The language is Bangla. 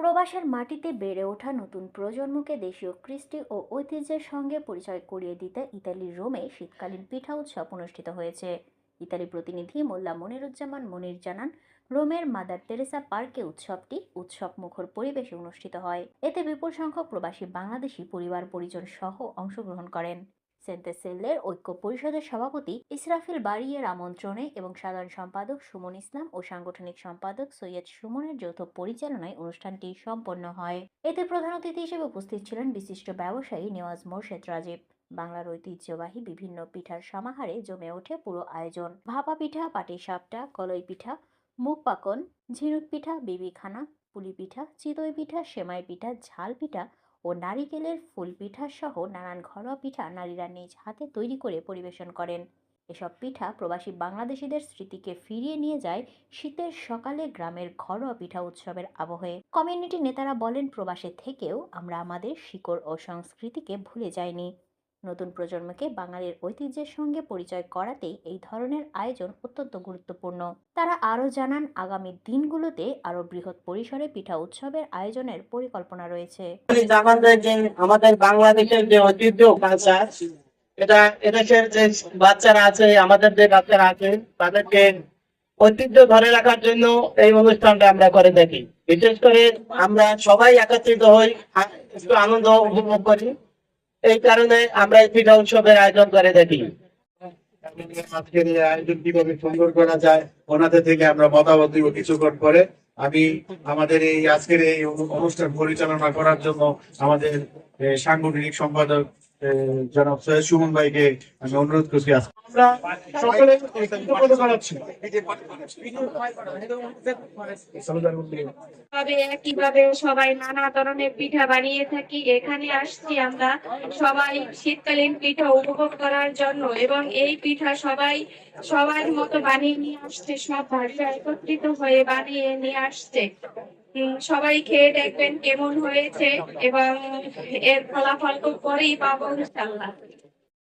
প্রবাসের মাটিতে বেড়ে ওঠা নতুন প্রজন্মকে দেশীয় কৃষ্টি ও ঐতিহ্যের সঙ্গে পরিচয় করিয়ে দিতে ইতালির রোমে শীতকালীন পিঠা উৎসব অনুষ্ঠিত হয়েছে। ইতালি প্রতিনিধি মোল্লা মনিরুজ্জামান মনির জানান, রোমের মাদার তেরেসা পার্কে উৎসবটি উৎসব মুখর পরিবেশে অনুষ্ঠিত হয়। এতে বিপুল সংখ্যক প্রবাসী বাংলাদেশি পরিবার পরিজন সহ অংশগ্রহণ করেন। সেন্তেসেলের ঐক্য পরিষদের সভাপতি ইসরাফিল বারিয়ের আমন্ত্রণে এবং সাধারণ সম্পাদক সুমন ইসলাম ও সাংগঠনিক সম্পাদক সৈয়দ সুমনের যৌথ পরিচালনায় অনুষ্ঠানটি সম্পন্ন হয়। এতে প্রধান অতিথি হিসেবে উপস্থিত ছিলেন বিশিষ্ট ব্যবসায়ী নেওয়াজ মোর্শেদ রাজীব। বাংলার ঐতিহ্যবাহী বিভিন্ন পিঠার সমাহারে জমে ওঠে পুরো আয়োজন। ভাপা পিঠা, পাটিসাপটা, কলই পিঠা, মুগ পাকন, ঝিনুক পিঠা, বিবিখানা, পুলি পিঠা, চিতই পিঠা, সেমাই পিঠা, ঝাল পিঠা ও নারিকেলের ফুল পিঠা সহ নানান ঘরোয়া পিঠা নারীরা নিজ হাতে তৈরি করে পরিবেশন করেন। এসব পিঠা প্রবাসী বাংলাদেশিদের স্মৃতিকে ফিরিয়ে নিয়ে যায় শীতের সকালে গ্রামের ঘরোয়া পিঠা উৎসবের আবহে। কমিউনিটি নেতারা বলেন, প্রবাসে থেকেও আমরা আমাদের শিকড় ও সংস্কৃতিকে ভুলে যাইনি। নতুন প্রজন্মকে বাঙালির ঐতিহ্যের সঙ্গে পরিচয় করাতেই এই ধরনের আয়োজন অত্যন্ত গুরুত্বপূর্ণ। তারা আরও জানান, আগামী দিনগুলোতে আরও বৃহৎ পরিসরে পিঠা উৎসবের আয়োজনের পরিকল্পনা রয়েছে। আমাদের বাংলাদেশের যে ঐতিহ্য কালচার, এটা এদেশের যে বাচ্চারা আছে, আমাদের যে বাচ্চারা আছে, তাদেরকে ঐতিহ্য ধরে রাখার জন্য এই অনুষ্ঠানটা আমরা করে থাকি। বিশেষ করে আমরা সবাই একত্রিত হই, একটু আনন্দ উপভোগ করি। এই কারণে আমরা এই পিঠা উৎসবের আয়োজন করে থাকি। আজকের এই আয়োজন কিভাবে সুন্দর করা যায়, ওনাদের থেকে আমরা মতামত দিব কিছুক্ষণ পরে। আমি আমাদের এই আজকের এই অনুষ্ঠান পরিচালনা করার জন্য আমাদের সাংগঠনিক সম্পাদক জনাব সৈয়দ সুমন ভাইকে আমি অনুরোধ করছি। আমরা সকলে একইভাবে সবাই নানা ধরনের পিঠা বানিয়ে থাকি। এখানে আসছি আমরা সবাই শীতকালীন পিঠা উপভোগ করার জন্য, এবং এই পিঠা সবাই সবার মতো বানিয়ে নিয়ে আসছে, সব ভাষা একত্রিত হয়ে বানিয়ে নিয়ে আসছে। সবাই খেয়ে দেখবেন কেমন হয়েছে, এবং এর ফলাফল খুব পরেই পাবো ইনশাআল্লাহ।